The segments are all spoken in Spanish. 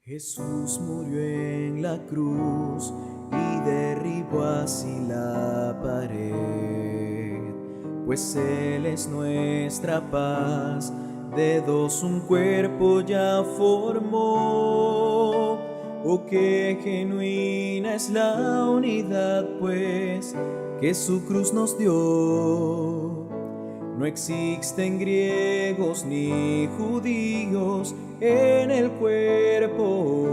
Jesús murió en la cruz y derribó así la pared, pues Él es nuestra paz, de dos un cuerpo ya formó. Oh, qué genuina es la unidad, pues, que su cruz nos dio. No existen griegos ni judíos en el cuerpo.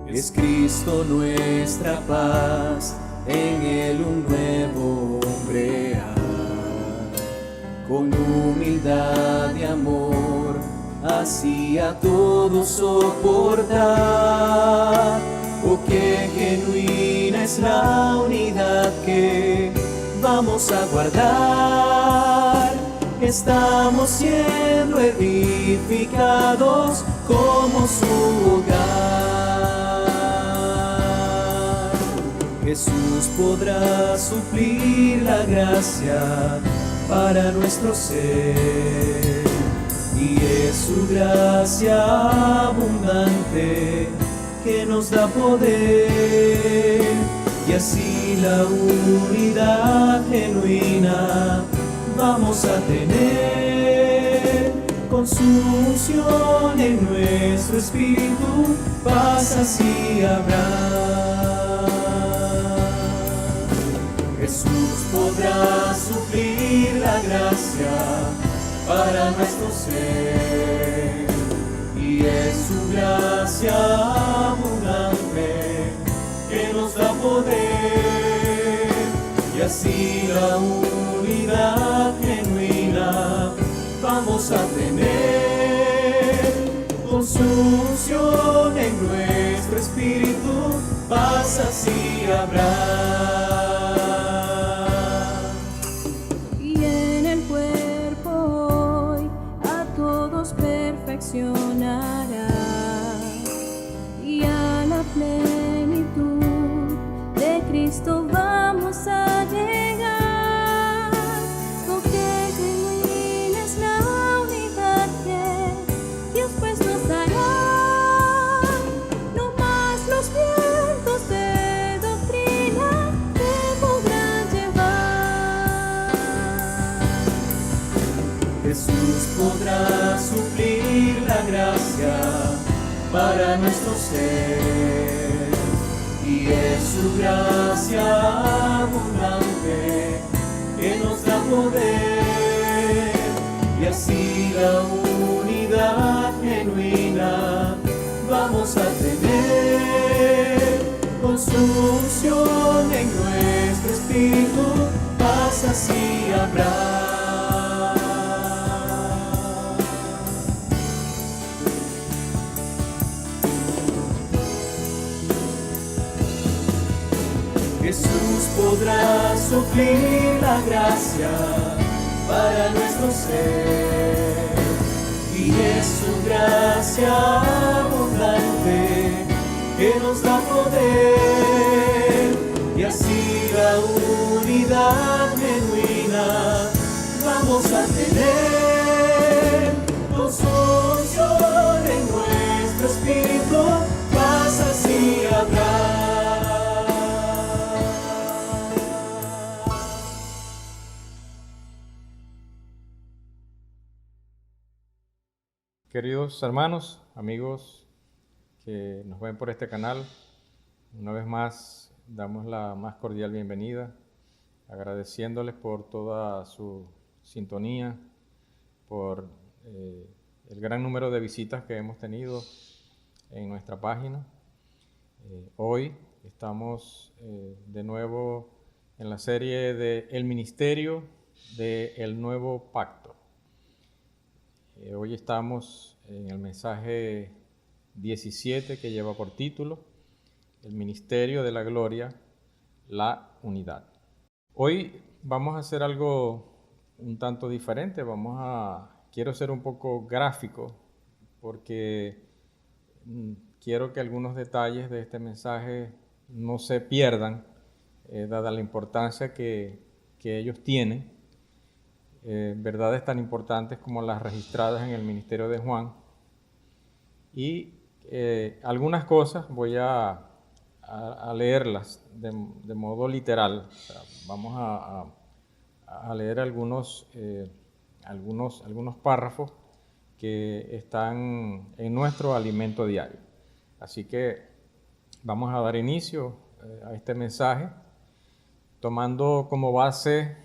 Es Cristo nuestra paz, en Él un nuevo hombre hay. Con humildad y amor, así a todos soportar. Oh, qué genuina es la unidad que vamos a guardar. Estamos siendo edificados como su hogar. Jesús podrá suplir la gracia para nuestro ser, y es su gracia abundante que nos da poder, y así la unidad genuina vamos a tener. Con su unción en nuestro espíritu, paz así habrá. Jesús podrá suplir la gracia para nuestro ser, y es su gracia abundante que nos da poder, y así la unidad genuina vamos a tener. Con su unción en nuestro espíritu, paz así habrá. Y en el cuerpo hoy a todos perfeccionará, y a la plenitud de Cristo vamos a llegar. Oh, qué genuina es la unidad que Dios pues nos dará. No más los vientos de doctrina te podrán llevar. Jesús podrá suplir la gracia para nuestro ser, y es su gracia abundante que nos da poder, y así la unidad genuina vamos a tener. Con su unción en nuestro espíritu, paz así habrá. Jesús podrá suplir la gracia para nuestro ser, y es su gracia abundante que nos da poder, y así la unidad genuina vamos a tener. Con su unción en nuestro espíritu, paz así habrá. Queridos hermanos, amigos que nos ven por este canal, una vez más damos la más cordial bienvenida, agradeciéndoles por toda su sintonía, por el gran número de visitas que hemos tenido en nuestra página. Hoy estamos de nuevo en la serie de El Ministerio del Nuevo Pacto. Hoy estamos en el mensaje 17 que lleva por título El Ministerio de la Gloria, la Unidad. Hoy vamos a hacer algo un tanto diferente. Quiero ser un poco gráfico porque quiero que algunos detalles de este mensaje no se pierdan, dada la importancia que ellos tienen. Verdades tan importantes como las registradas en el ministerio de Juan y algunas cosas voy a leerlas de modo literal. O sea, vamos a leer algunos párrafos que están en nuestro alimento diario. Así que vamos a dar inicio a este mensaje tomando como base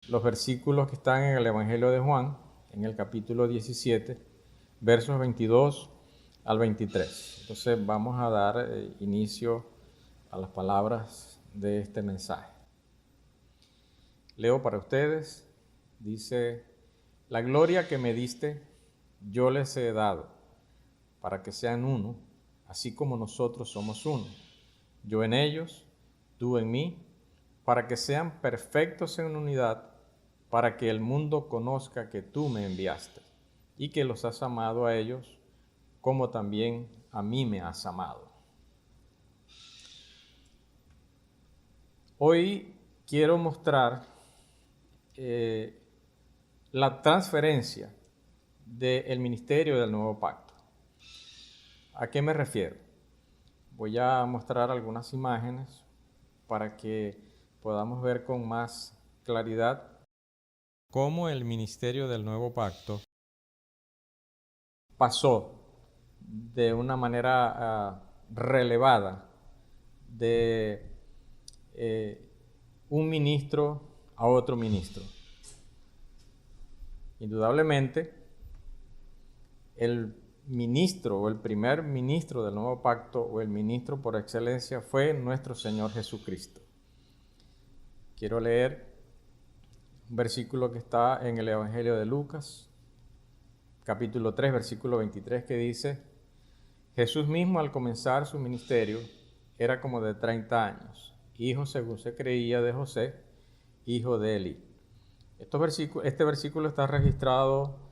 los versículos que están en el Evangelio de Juan, en el capítulo 17, versos 22 al 23. Entonces vamos a dar inicio a las palabras de este mensaje. Leo para ustedes, dice: la gloria que me diste, yo les he dado, para que sean uno, así como nosotros somos uno. Yo en ellos, tú en mí, para que sean perfectos en unidad, para que el mundo conozca que tú me enviaste y que los has amado a ellos, como también a mí me has amado. Hoy quiero mostrar la transferencia del ministerio del Nuevo Pacto. ¿A qué me refiero? Voy a mostrar algunas imágenes para que podamos ver con más claridad cómo el ministerio del Nuevo Pacto pasó de una manera relevada de un ministro a otro ministro. Indudablemente, el ministro o el primer ministro del Nuevo Pacto, o el ministro por excelencia, fue nuestro Señor Jesucristo. Quiero leer un versículo que está en el Evangelio de Lucas, capítulo 3, versículo 23, que dice: Jesús mismo, al comenzar su ministerio, era como de 30 años, hijo, según se creía, de José, hijo de Elí. Este versículo está registrado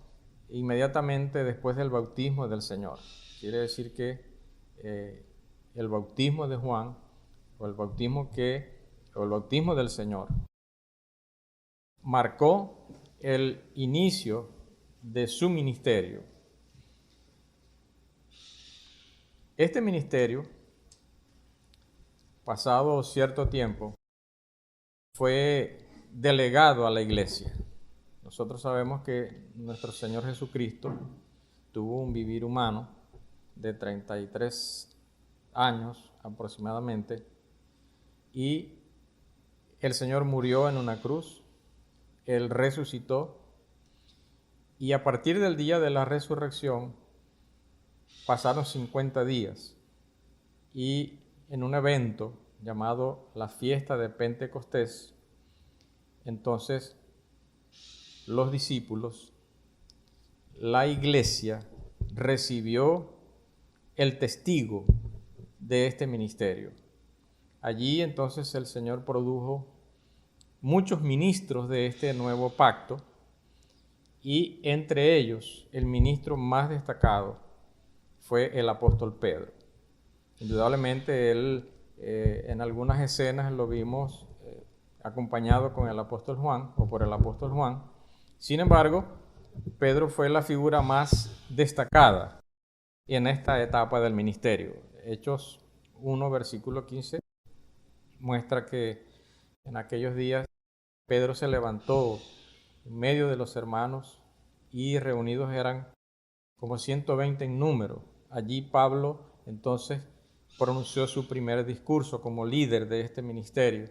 inmediatamente después del bautismo del Señor. Quiere decir que el bautismo de Juan, o el bautismo del Señor, marcó el inicio de su ministerio. Este ministerio, pasado cierto tiempo, fue delegado a la iglesia. Nosotros sabemos que nuestro Señor Jesucristo tuvo un vivir humano de 33 años aproximadamente, y el Señor murió en una cruz, Él resucitó, y a partir del día de la resurrección pasaron 50 días, y en un evento llamado la fiesta de Pentecostés, entonces los discípulos, la iglesia, recibió el testigo de este ministerio. Allí entonces el Señor produjo muchos ministros de este nuevo pacto, y entre ellos el ministro más destacado fue el apóstol Pedro. Indudablemente él en algunas escenas lo vimos acompañado con el apóstol Juan, o por el apóstol Juan. Sin embargo, Pedro fue la figura más destacada en esta etapa del ministerio. Hechos 1, versículo 15, muestra que en aquellos días Pedro se levantó en medio de los hermanos, y reunidos eran como 120 en número. Allí Pablo entonces pronunció su primer discurso como líder de este ministerio.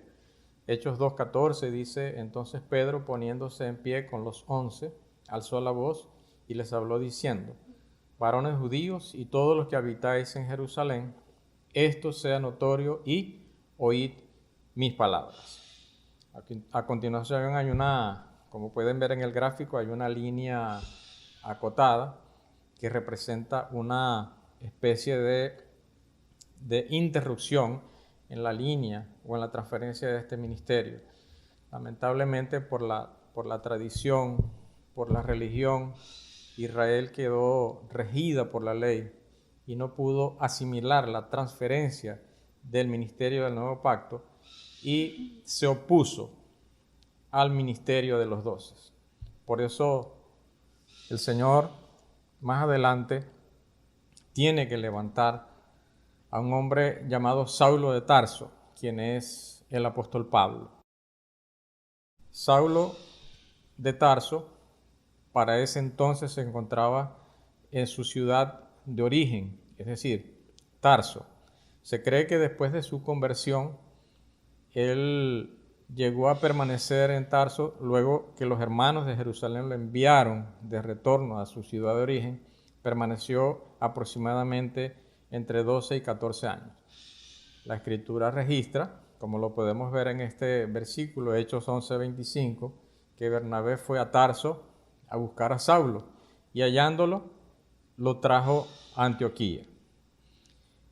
Hechos 2:14 dice: entonces Pedro, poniéndose en pie con los 11, alzó la voz y les habló diciendo: varones judíos y todos los que habitáis en Jerusalén, esto sea notorio y oíd mis palabras. A continuación hay como pueden ver en el gráfico, hay una línea acotada que representa una especie de interrupción en la línea o en la transferencia de este ministerio. Lamentablemente, por la tradición, por la religión, Israel quedó regida por la ley y no pudo asimilar la transferencia del ministerio del Nuevo Pacto, y se opuso al ministerio de los 12. Por eso el Señor más adelante tiene que levantar a un hombre llamado Saulo de Tarso, quien es el apóstol Pablo. Saulo de Tarso para ese entonces se encontraba en su ciudad de origen, es decir, Tarso. Se cree que después de su conversión, él llegó a permanecer en Tarso luego que los hermanos de Jerusalén lo enviaron de retorno a su ciudad de origen. Permaneció aproximadamente entre 12 y 14 años. La Escritura registra, como lo podemos ver en este versículo, Hechos 11:25, que Bernabé fue a Tarso a buscar a Saulo y hallándolo, lo trajo a Antioquía.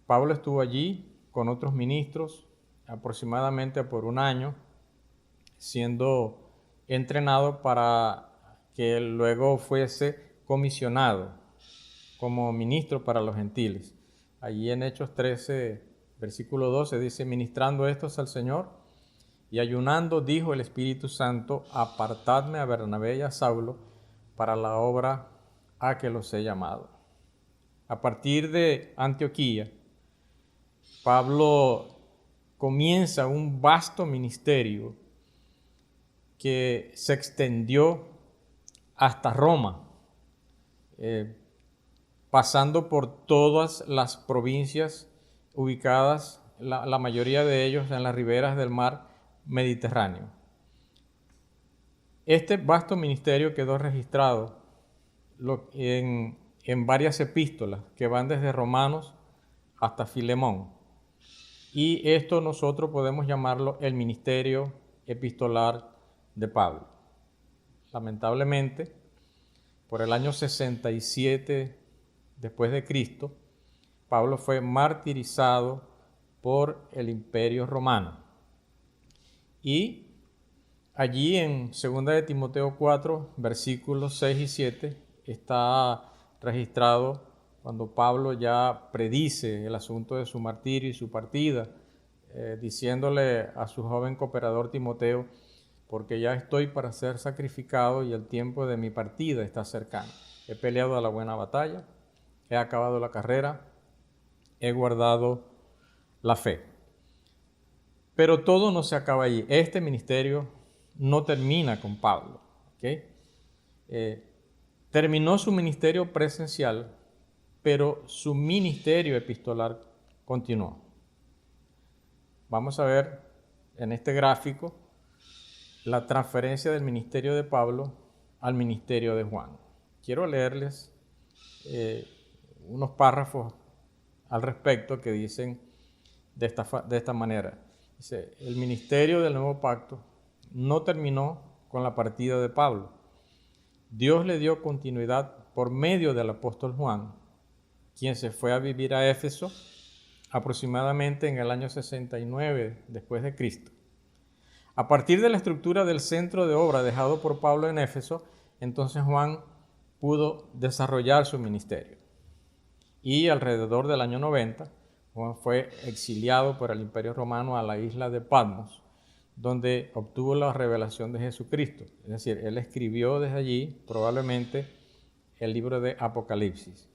Pablo estuvo allí con otros ministros aproximadamente por un año, siendo entrenado para que él luego fuese comisionado como ministro para los gentiles. Allí en Hechos 13, versículo 12 dice: ministrando estos al Señor y ayunando, dijo el Espíritu Santo: apartadme a Bernabé y a Saulo para la obra a que los he llamado. A partir de Antioquía, Pablo comienza un vasto ministerio que se extendió hasta Roma, pasando por todas las provincias ubicadas, la mayoría de ellos en las riberas del mar Mediterráneo. Este vasto ministerio quedó registrado en varias epístolas que van desde Romanos hasta Filemón. Y esto nosotros podemos llamarlo el ministerio epistolar de Pablo. Lamentablemente, por el año 67 después de Cristo, Pablo fue martirizado por el Imperio Romano. Y allí en 2 de Timoteo 4, versículos 6 y 7, está registrado cuando Pablo ya predice el asunto de su martirio y su partida, diciéndole a su joven cooperador Timoteo: porque ya estoy para ser sacrificado y el tiempo de mi partida está cercano. He peleado la buena batalla, he acabado la carrera, he guardado la fe. Pero todo no se acaba allí. Este ministerio no termina con Pablo, ¿okay? Terminó su ministerio presencial, pero su ministerio epistolar continuó. Vamos a ver en este gráfico la transferencia del ministerio de Pablo al ministerio de Juan. Quiero leerles unos párrafos al respecto que dicen de esta manera. Dice: el ministerio del nuevo pacto no terminó con la partida de Pablo. Dios le dio continuidad por medio del apóstol Juan, quien se fue a vivir a Éfeso aproximadamente en el año 69 después de Cristo. A partir de la estructura del centro de obra dejado por Pablo en Éfeso, entonces Juan pudo desarrollar su ministerio. Y alrededor del año 90, Juan fue exiliado por el Imperio Romano a la isla de Patmos, donde obtuvo la revelación de Jesucristo. Es decir, él escribió desde allí probablemente el libro de Apocalipsis.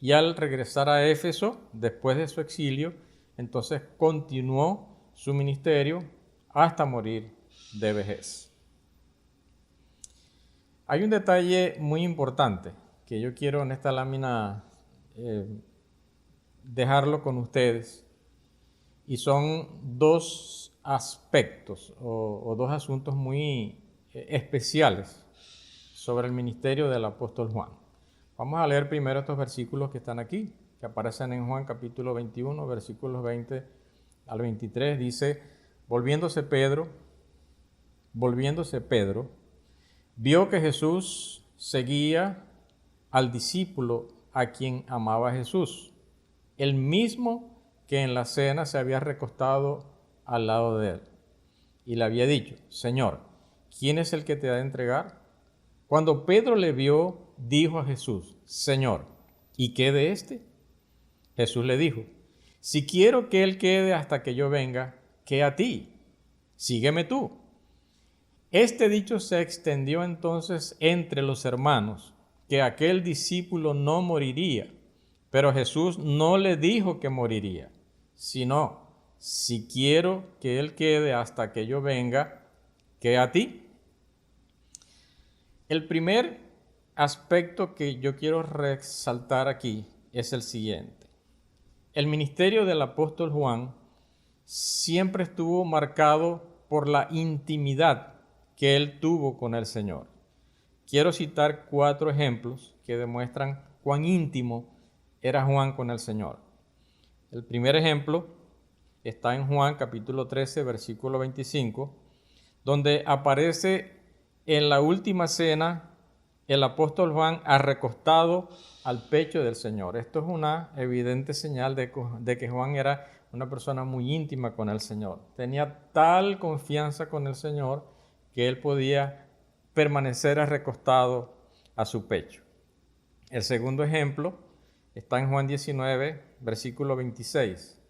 Y al regresar a Éfeso, después de su exilio, entonces continuó su ministerio hasta morir de vejez. Hay un detalle muy importante que yo quiero en esta lámina dejarlo con ustedes, y son dos aspectos o dos asuntos muy especiales sobre el ministerio del apóstol Juan. Vamos a leer primero estos versículos que están aquí, que aparecen en Juan capítulo 21, versículos 20 al 23. Dice: volviéndose Pedro, vio que Jesús seguía al discípulo a quien amaba Jesús, el mismo que en la cena se había recostado al lado de él, y le había dicho: Señor, ¿quién es el que te ha de entregar? Cuando Pedro le vio, dijo a Jesús: Señor, ¿y qué de éste? Jesús le dijo: si quiero que él quede hasta que yo venga, ¿qué a ti? Sígueme tú. Este dicho se extendió entonces entre los hermanos, que aquel discípulo no moriría, Pero Jesús no le dijo que moriría, sino, si quiero que él quede hasta que yo venga, ¿qué a ti? El primer aspecto que yo quiero resaltar aquí es el siguiente. El ministerio del apóstol Juan siempre estuvo marcado por la intimidad que él tuvo con el Señor. Quiero citar 4 ejemplos que demuestran cuán íntimo era Juan con el Señor. El primer ejemplo está en Juan capítulo 13, versículo 25, donde aparece en la última cena el apóstol Juan recostado al pecho del Señor. Esto es una evidente señal de que Juan era una persona muy íntima con el Señor. Tenía tal confianza con el Señor que él podía permanecer recostado a su pecho. El segundo ejemplo está en Juan 19, versículo 26,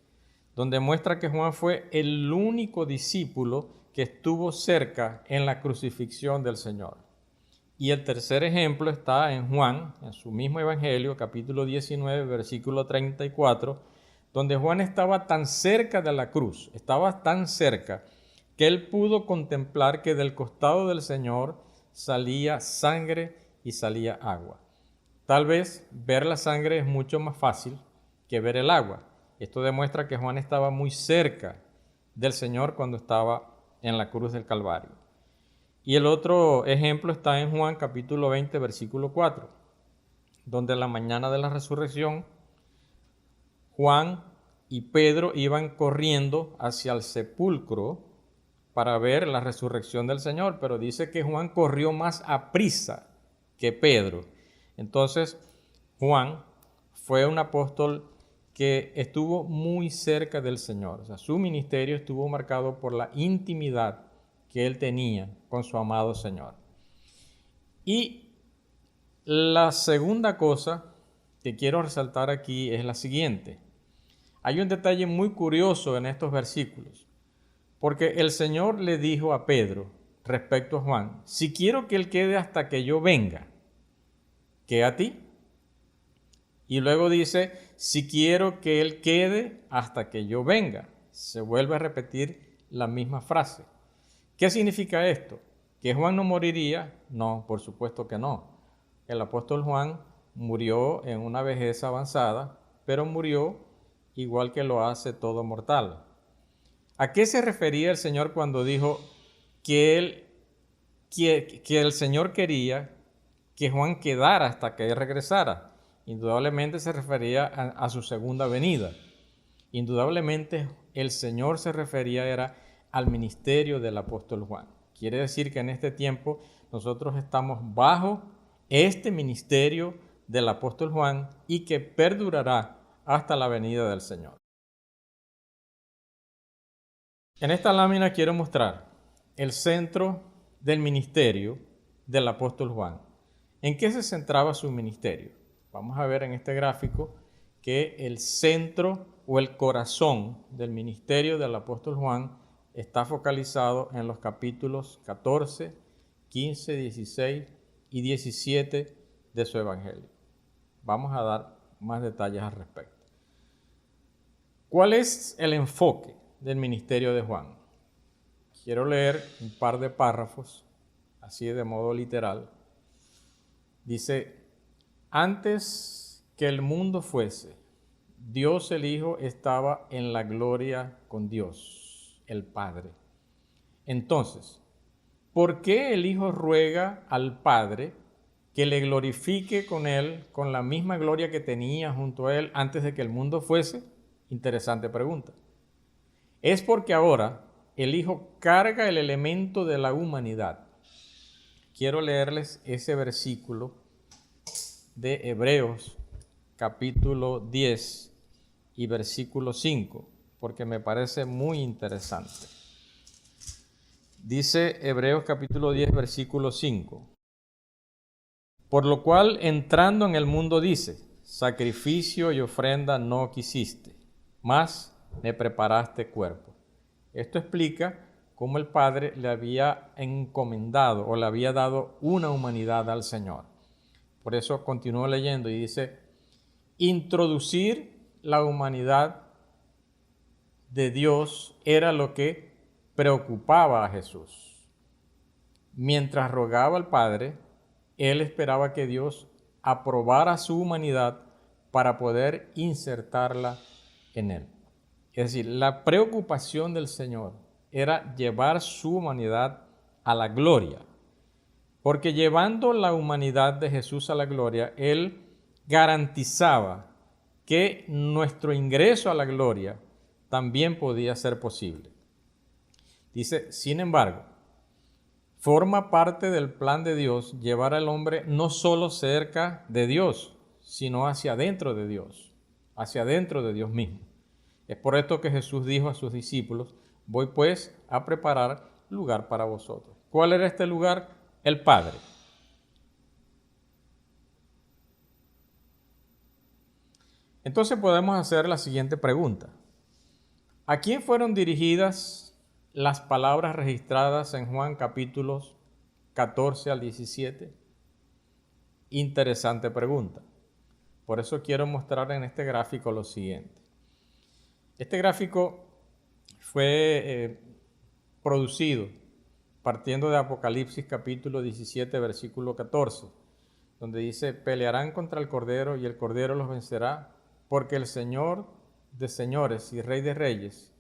donde muestra que Juan fue el único discípulo que estuvo cerca en la crucifixión del Señor. Y el tercer ejemplo está en Juan, en su mismo evangelio, capítulo 19, versículo 34, donde Juan estaba tan cerca de la cruz, estaba tan cerca, que él pudo contemplar que del costado del Señor salía sangre y salía agua. Tal vez ver la sangre es mucho más fácil que ver el agua. Esto demuestra que Juan estaba muy cerca del Señor cuando estaba en la cruz del Calvario. Y el otro ejemplo está en Juan capítulo 20, versículo 4, donde en la mañana de la resurrección, Juan y Pedro iban corriendo hacia el sepulcro para ver la resurrección del Señor, pero dice que Juan corrió más aprisa que Pedro. Entonces, Juan fue un apóstol que estuvo muy cerca del Señor. O sea, su ministerio estuvo marcado por la intimidad que él tenía con su amado Señor. Y la segunda cosa que quiero resaltar aquí es la siguiente. Hay un detalle muy curioso en estos versículos, porque el Señor le dijo a Pedro respecto a Juan, si quiero que él quede hasta que yo venga, ¿qué a ti? Y luego dice, si quiero que él quede hasta que yo venga. Se vuelve a repetir la misma frase. ¿Qué significa esto? ¿Que Juan no moriría? No, por supuesto que no. El apóstol Juan murió en una vejez avanzada, pero murió igual que lo hace todo mortal. ¿A qué se refería el Señor cuando dijo que el Señor quería que Juan quedara hasta que él regresara? Indudablemente se refería a su segunda venida. Indudablemente el Señor se refería al ministerio del apóstol Juan. Quiere decir que en este tiempo nosotros estamos bajo este ministerio del apóstol Juan y que perdurará hasta la venida del Señor. En esta lámina quiero mostrar el centro del ministerio del apóstol Juan. ¿En qué se centraba su ministerio? Vamos a ver en este gráfico que el centro o el corazón del ministerio del apóstol Juan está focalizado en los capítulos 14, 15, 16 y 17 de su evangelio. Vamos a dar más detalles al respecto. ¿Cuál es el enfoque del ministerio de Juan? Quiero leer un par de párrafos, así de modo literal. Dice, antes que el mundo fuese, Dios el Hijo estaba en la gloria con Dios, el Padre. Entonces, ¿por qué el Hijo ruega al Padre que le glorifique con él, con la misma gloria que tenía junto a él antes de que el mundo fuese? Interesante pregunta. Es porque ahora el Hijo carga el elemento de la humanidad. Quiero leerles ese versículo de Hebreos capítulo 10 y versículo 5, porque me parece muy interesante. Dice Hebreos capítulo 10, versículo 5. Por lo cual, entrando en el mundo dice, sacrificio y ofrenda no quisiste, mas me preparaste cuerpo. Esto explica cómo el Padre le había encomendado o le había dado una humanidad al Señor. Por eso continúo leyendo y dice, introducir la humanidad de Dios era lo que preocupaba a Jesús. Mientras rogaba al Padre, él esperaba que Dios aprobara su humanidad para poder insertarla en él. Es decir, la preocupación del Señor era llevar su humanidad a la gloria, porque llevando la humanidad de Jesús a la gloria, él garantizaba que nuestro ingreso a la gloria también podía ser posible. Dice, sin embargo, forma parte del plan de Dios llevar al hombre no solo cerca de Dios, sino hacia adentro de Dios mismo. Es por esto que Jesús dijo a sus discípulos, voy pues a preparar lugar para vosotros. ¿Cuál era este lugar? El Padre. Entonces podemos hacer la siguiente pregunta. ¿A quién fueron dirigidas las palabras registradas en Juan capítulos 14 al 17? Interesante pregunta. Por eso quiero mostrar en este gráfico lo siguiente. Este gráfico fue producido partiendo de Apocalipsis capítulo 17, versículo 14, donde dice, pelearán contra el Cordero y el Cordero los vencerá, porque el Señor de señores y Rey de reyes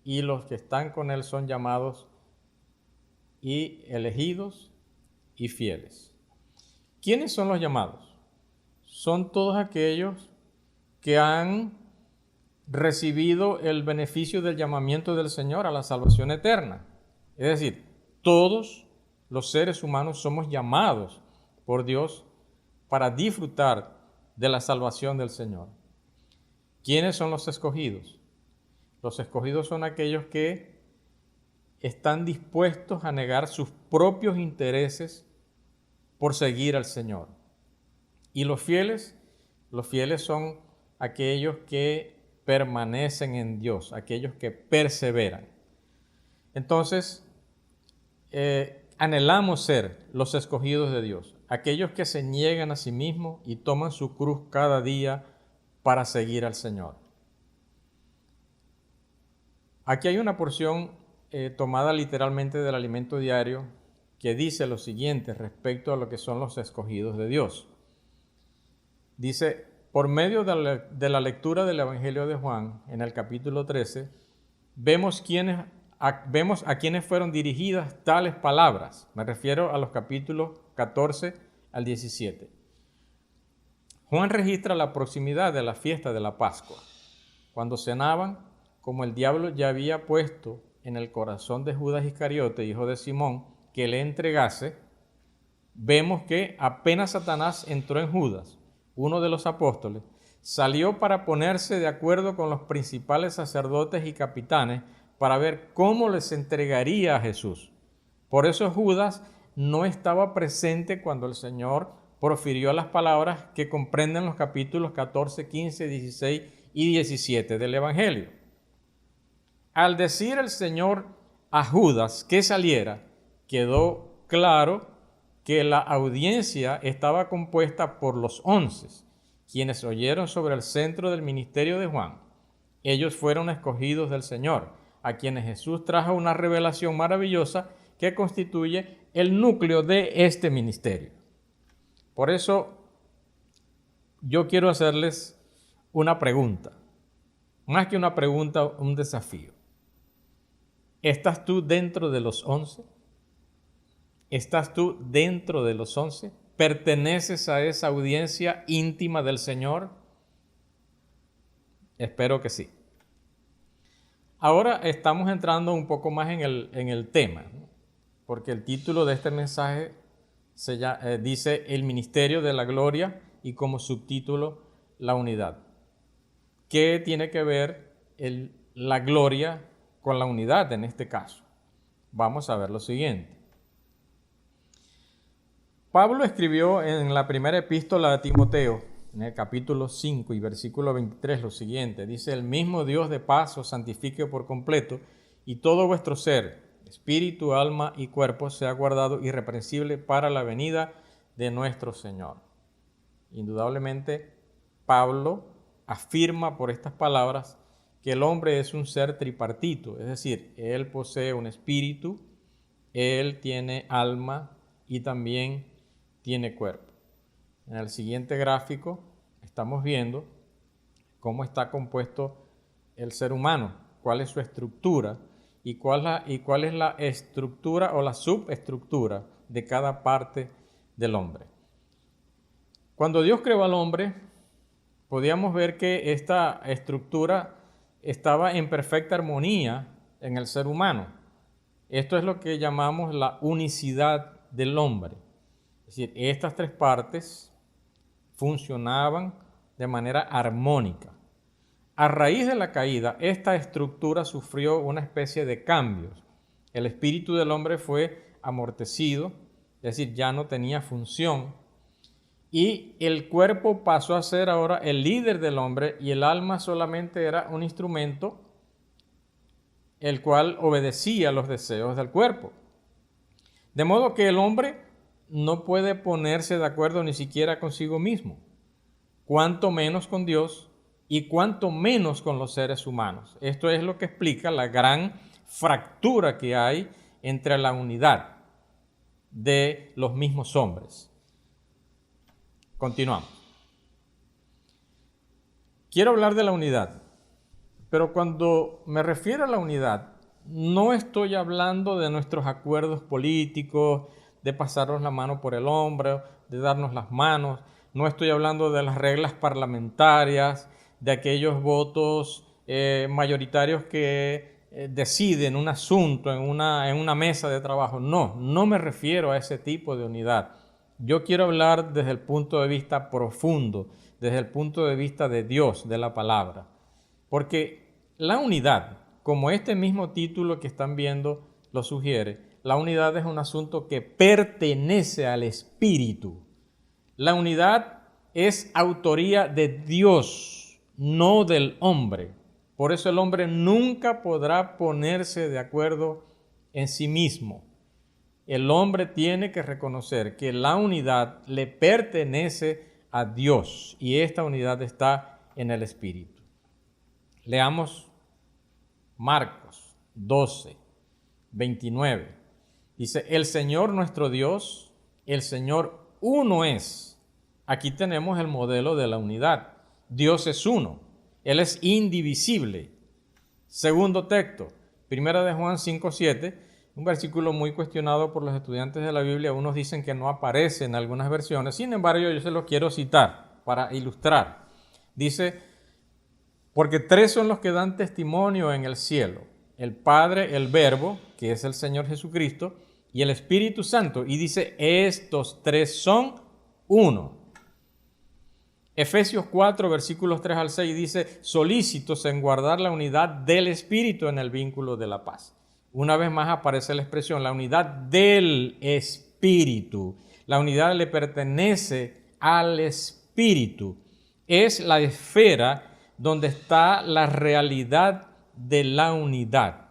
y los que están con él son llamados y elegidos y fieles. ¿Quiénes son los llamados? Son todos aquellos que han recibido el beneficio del llamamiento del Señor a la salvación eterna. Es decir, todos los seres humanos somos llamados por Dios para disfrutar de la salvación del Señor. ¿Quiénes son los escogidos? Los escogidos son aquellos que están dispuestos a negar sus propios intereses por seguir al Señor. ¿Y los fieles? Los fieles son aquellos que permanecen en Dios, aquellos que perseveran. Entonces, anhelamos ser los escogidos de Dios, aquellos que se niegan a sí mismos y toman su cruz cada día para seguir al Señor. Aquí hay una porción tomada literalmente del alimento diario que dice lo siguiente respecto a lo que son los escogidos de Dios. Dice, por medio de la lectura del Evangelio de Juan, en el capítulo 13, vemos a quienes fueron dirigidas tales palabras. Me refiero a los capítulos 14 al 17. Juan registra la proximidad de la fiesta de la Pascua. Cuando cenaban, como el diablo ya había puesto en el corazón de Judas Iscariote, hijo de Simón, que le entregase, vemos que apenas Satanás entró en Judas, uno de los apóstoles, salió para ponerse de acuerdo con los principales sacerdotes y capitanes para ver cómo les entregaría a Jesús. Por eso Judas no estaba presente cuando el Señor profirió las palabras que comprenden los capítulos 14, 15, 16 y 17 del Evangelio. Al decir el Señor a Judas que saliera, quedó claro que la audiencia estaba compuesta por los 11, quienes oyeron sobre el centro del ministerio de Juan. Ellos fueron escogidos del Señor, a quienes Jesús trajo una revelación maravillosa que constituye el núcleo de este ministerio. Por eso, yo quiero hacerles una pregunta, más que una pregunta, un desafío. ¿Estás tú dentro de los 11? ¿Estás tú dentro de los 11? ¿Perteneces a esa audiencia íntima del Señor? Espero que sí. Ahora estamos entrando un poco más en el tema, ¿no? Porque el título de este mensaje dice El ministerio de la gloria y como subtítulo la unidad. ¿Qué tiene que ver la gloria con la unidad en este caso? Vamos a ver lo siguiente. Pablo escribió en la primera epístola a Timoteo, en el capítulo 5 y versículo 23, lo siguiente. Dice, el mismo Dios de paz os santifique por completo y todo vuestro ser, espíritu, alma y cuerpo sea guardado irreprensible para la venida de nuestro Señor. Indudablemente, Pablo afirma por estas palabras que el hombre es un ser tripartito, es decir, él posee un espíritu, él tiene alma y también tiene cuerpo. En el siguiente gráfico estamos viendo cómo está compuesto el ser humano, cuál es su estructura y cuál es la estructura o la subestructura de cada parte del hombre. Cuando Dios creó al hombre, podíamos ver que esta estructura estaba en perfecta armonía en el ser humano. Esto es lo que llamamos la unicidad del hombre. Es decir, estas tres partes funcionaban de manera armónica. A raíz de la caída, esta estructura sufrió una especie de cambios. El espíritu del hombre fue amortecido, es decir, ya no tenía función. Y el cuerpo pasó a ser ahora el líder del hombre y el alma solamente era un instrumento el cual obedecía los deseos del cuerpo. De modo que el hombre no puede ponerse de acuerdo ni siquiera consigo mismo, cuanto menos con Dios y cuanto menos con los seres humanos. Esto es lo que explica la gran fractura que hay entre la unidad de los mismos hombres. Continuamos. Quiero hablar de la unidad, pero cuando me refiero a la unidad, no estoy hablando de nuestros acuerdos políticos, de pasarnos la mano por el hombro, de darnos las manos. No estoy hablando de las reglas parlamentarias, de aquellos votos mayoritarios que deciden un asunto en una mesa de trabajo. No me refiero a ese tipo de unidad. Yo quiero hablar desde el punto de vista profundo, desde el punto de vista de Dios, de la palabra. Porque la unidad, como este mismo título que están viendo lo sugiere, la unidad es un asunto que pertenece al Espíritu. La unidad es autoría de Dios, no del hombre. Por eso el hombre nunca podrá ponerse de acuerdo en sí mismo. El hombre tiene que reconocer que la unidad le pertenece a Dios y esta unidad está en el Espíritu. Leamos Marcos 12, 29. Dice, el Señor nuestro Dios, el Señor uno es. Aquí tenemos el modelo de la unidad. Dios es uno, Él es indivisible. Segundo texto, Primera de Juan 5, 7. Un versículo muy cuestionado por los estudiantes de la Biblia. Unos dicen que no aparece en algunas versiones. Sin embargo, yo se lo quiero citar para ilustrar. Dice, porque tres son los que dan testimonio en el cielo. El Padre, el Verbo, que es el Señor Jesucristo, y el Espíritu Santo. Y dice, estos tres son uno. Efesios 4, versículos 3 al 6 dice, solícitos en guardar la unidad del Espíritu en el vínculo de la paz. Una vez más aparece la expresión, la unidad del Espíritu. La unidad le pertenece al Espíritu. Es la esfera donde está la realidad de la unidad.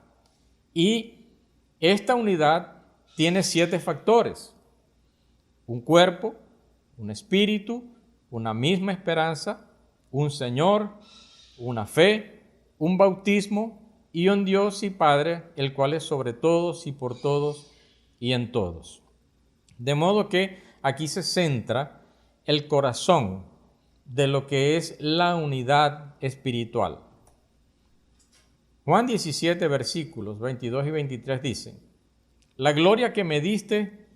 Y esta unidad tiene 7 factores. Un cuerpo, un espíritu, una misma esperanza, un Señor, una fe, un bautismo y un Dios y Padre, el cual es sobre todos y por todos y en todos. De modo que aquí se centra el corazón de lo que es la unidad espiritual. Juan 17, versículos 22 y 23 dicen, la gloria que me diste,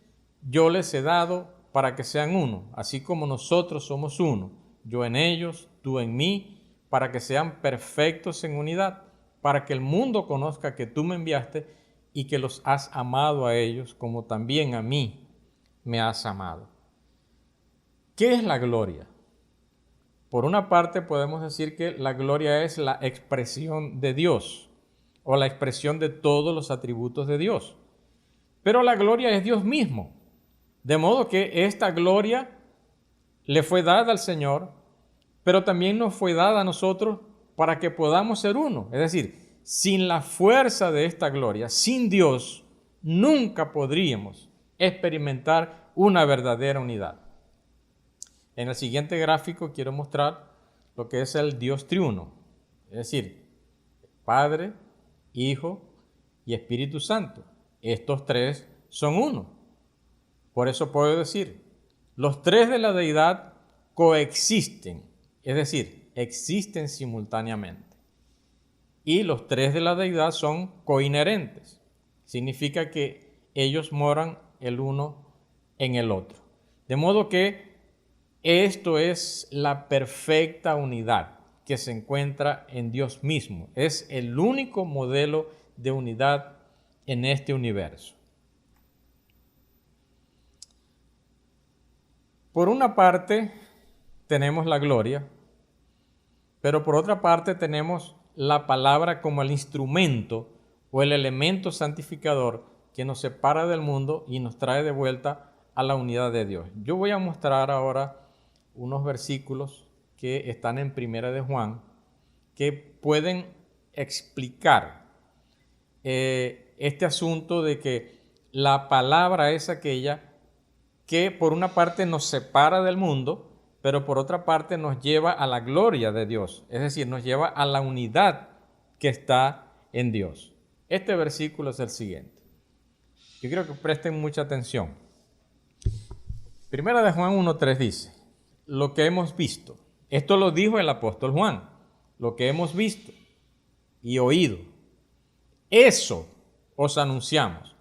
yo les he dado para que sean uno, así como nosotros somos uno, yo en ellos, tú en mí, para que sean perfectos en unidad, para que el mundo conozca que tú me enviaste y que los has amado a ellos, como también a mí me has amado. ¿Qué es la gloria? Por una parte podemos decir que la gloria es la expresión de Dios, o la expresión de todos los atributos de Dios. Pero la gloria es Dios mismo, de modo que esta gloria le fue dada al Señor, pero también nos fue dada a nosotros para que podamos ser uno. Es decir, sin la fuerza de esta gloria, sin Dios, nunca podríamos experimentar una verdadera unidad. En el siguiente gráfico quiero mostrar lo que es el Dios triuno, es decir, Padre, Hijo y Espíritu Santo. Estos tres son uno. Por eso puedo decir, los tres de la deidad coexisten, es decir, existen simultáneamente. Y los tres de la deidad son coinherentes. Significa que ellos moran el uno en el otro. De modo que esto es la perfecta unidad que se encuentra en Dios mismo. Es el único modelo de unidad en este universo. Por una parte tenemos la gloria, pero por otra parte tenemos la palabra como el instrumento o el elemento santificador que nos separa del mundo y nos trae de vuelta a la unidad de Dios. Yo voy a mostrar ahora unos versículos que están en Primera de Juan que pueden explicar este asunto de que la palabra es aquella que por una parte nos separa del mundo, pero por otra parte nos lleva a la gloria de Dios, es decir, nos lleva a la unidad que está en Dios. Este versículo es el siguiente. Yo quiero que presten mucha atención. Primera de Juan 1:3 dice, lo que hemos visto. Esto lo dijo el apóstol Juan, lo que hemos visto y oído. Eso os anunciamos,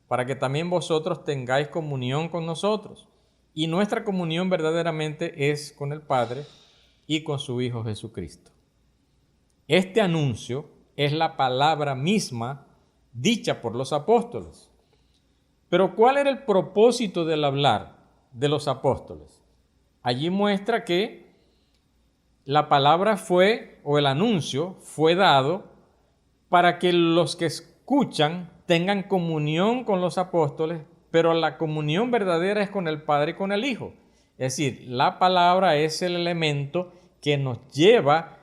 para que también vosotros tengáis comunión con nosotros. Y nuestra comunión verdaderamente es con el Padre y con su Hijo Jesucristo. Este anuncio es la palabra misma dicha por los apóstoles. Pero ¿cuál era el propósito del hablar de los apóstoles? Allí muestra que la palabra fue, o el anuncio fue dado para que los que escuchan tengan comunión con los apóstoles, pero la comunión verdadera es con el Padre y con el Hijo. Es decir, la palabra es el elemento que nos lleva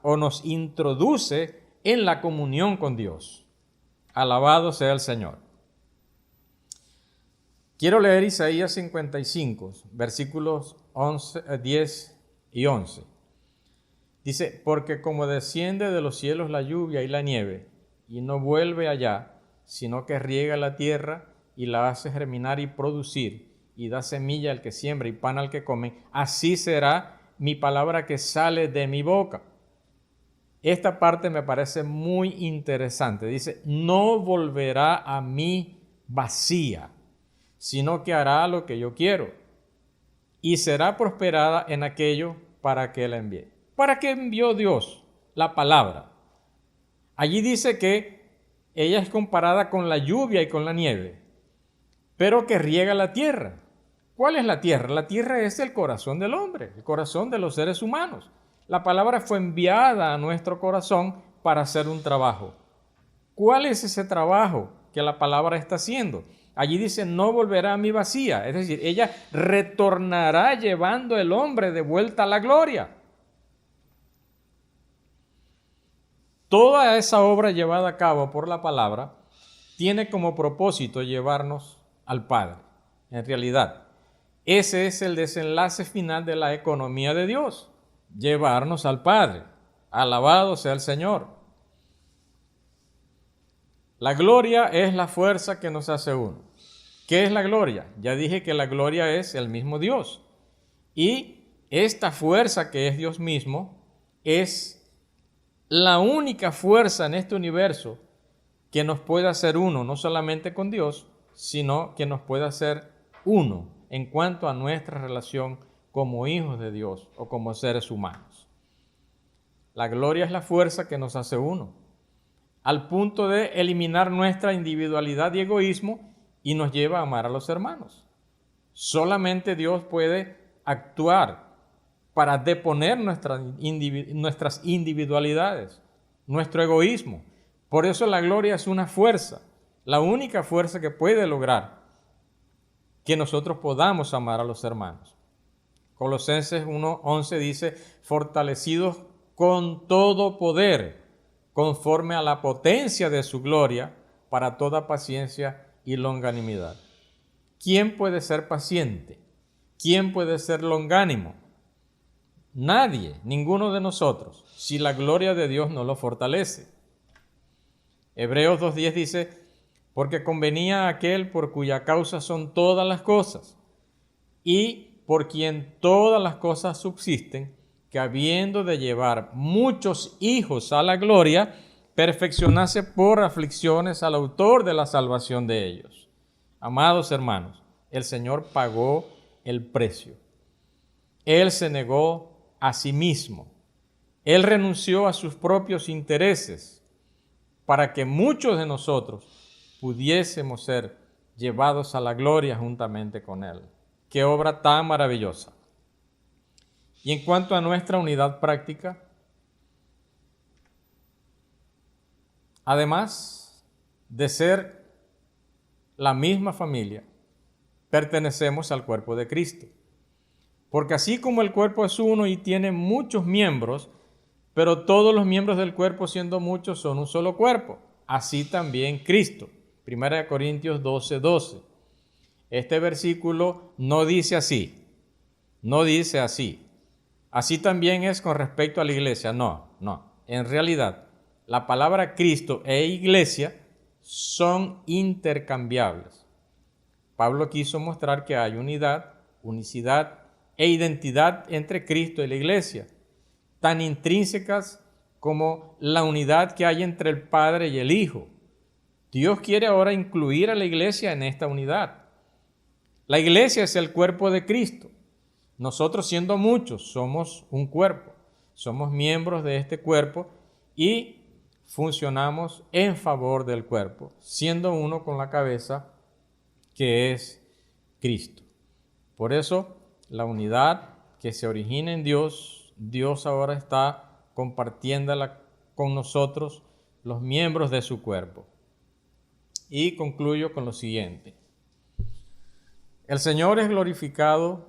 o nos introduce en la comunión con Dios. Alabado sea el Señor. Quiero leer Isaías 55, versículos 10 y 11. Dice, porque como desciende de los cielos la lluvia y la nieve, y no vuelve allá, sino que riega la tierra y la hace germinar y producir, y da semilla al que siembra y pan al que come, así será mi palabra que sale de mi boca. Esta parte me parece muy interesante. Dice, no volverá a mí vacía, sino que hará lo que yo quiero, y será prosperada en aquello para que la envíe. ¿Para qué envió Dios la palabra? Allí dice que ella es comparada con la lluvia y con la nieve, pero que riega la tierra. ¿Cuál es la tierra? La tierra es el corazón del hombre, el corazón de los seres humanos. La palabra fue enviada a nuestro corazón para hacer un trabajo. ¿Cuál es ese trabajo que la palabra está haciendo? Allí dice, no volverá a mí vacía. Es decir, ella retornará llevando el hombre de vuelta a la gloria. Toda esa obra llevada a cabo por la palabra tiene como propósito llevarnos al Padre. En realidad, ese es el desenlace final de la economía de Dios, llevarnos al Padre. Alabado sea el Señor. La gloria es la fuerza que nos hace uno. ¿Qué es la gloria? Ya dije que la gloria es el mismo Dios. Y esta fuerza que es Dios mismo es la única fuerza en este universo que nos puede hacer uno, no solamente con Dios, sino que nos puede hacer uno en cuanto a nuestra relación como hijos de Dios o como seres humanos. La gloria es la fuerza que nos hace uno, al punto de eliminar nuestra individualidad y egoísmo y nos lleva a amar a los hermanos. Solamente Dios puede actuar para deponer nuestras individualidades, nuestro egoísmo. Por eso la gloria es una fuerza, la única fuerza que puede lograr que nosotros podamos amar a los hermanos. Colosenses 1:11 dice, fortalecidos con todo poder, conforme a la potencia de su gloria, para toda paciencia y longanimidad. ¿Quién puede ser paciente? ¿Quién puede ser longánimo? nadie, ninguno de nosotros, si la gloria de Dios no lo fortalece. Hebreos 2:10 dice, porque convenía a aquel por cuya causa son todas las cosas, y por quien todas las cosas subsisten, que habiendo de llevar muchos hijos a la gloria, perfeccionase por aflicciones al autor de la salvación de ellos. Amados hermanos, el Señor pagó el precio. Él se negó a sí mismo. Él renunció a sus propios intereses para que muchos de nosotros pudiésemos ser llevados a la gloria juntamente con Él. ¡Qué obra tan maravillosa! Y en cuanto a nuestra unidad práctica, además de ser la misma familia, pertenecemos al cuerpo de Cristo. Porque así como el cuerpo es uno y tiene muchos miembros, pero todos los miembros del cuerpo, siendo muchos, son un solo cuerpo, así también Cristo. 1 Corintios 12:12. Este versículo no dice así, no dice así. Así también es con respecto a la iglesia. No. En realidad, la palabra Cristo e iglesia son intercambiables. Pablo quiso mostrar que hay unidad, unicidad e identidad entre Cristo y la iglesia, tan intrínsecas como la unidad que hay entre el Padre y el Hijo. Dios quiere ahora incluir a la iglesia en esta unidad. La iglesia es el cuerpo de Cristo. Nosotros, siendo muchos, somos un cuerpo, somos miembros de este cuerpo y funcionamos en favor del cuerpo, siendo uno con la cabeza que es Cristo. Por eso, la unidad que se origina en Dios, Dios ahora está compartiéndola con nosotros, los miembros de su cuerpo. Y concluyo con lo siguiente. El Señor es glorificado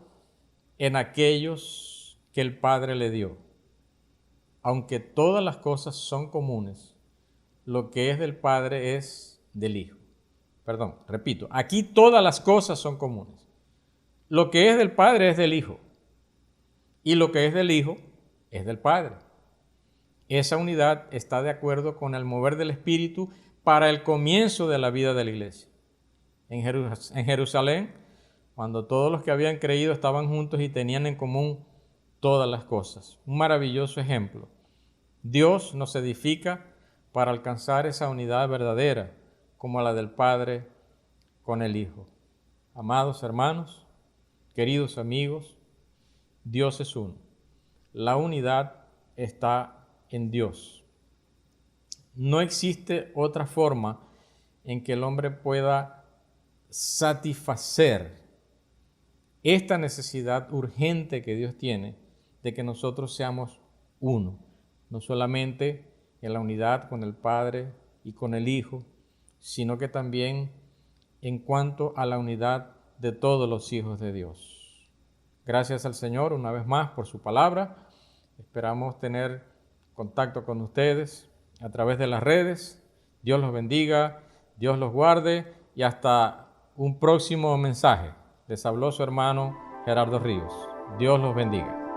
en aquellos que el Padre le dio. Aunque todas las cosas son comunes, lo que es del Padre es del Hijo. Perdón, repito, aquí todas las cosas son comunes. Lo que es del Padre es del Hijo. Y lo que es del Hijo es del Padre. Esa unidad está de acuerdo con el mover del Espíritu para el comienzo de la vida de la iglesia. En Jerusalén, cuando todos los que habían creído estaban juntos y tenían en común todas las cosas. Un maravilloso ejemplo. Dios nos edifica para alcanzar esa unidad verdadera, como la del Padre con el Hijo. Amados hermanos, queridos amigos, Dios es uno. La unidad está en Dios. No existe otra forma en que el hombre pueda satisfacer esta necesidad urgente que Dios tiene de que nosotros seamos uno, no solamente en la unidad con el Padre y con el Hijo, sino que también en cuanto a la unidad de todos los hijos de Dios. Gracias al Señor una vez más por su palabra. Esperamos tener contacto con ustedes a través de las redes. Dios los bendiga, Dios los guarde y hasta un próximo mensaje. Les habló su hermano Gerardo Ríos. Dios los bendiga.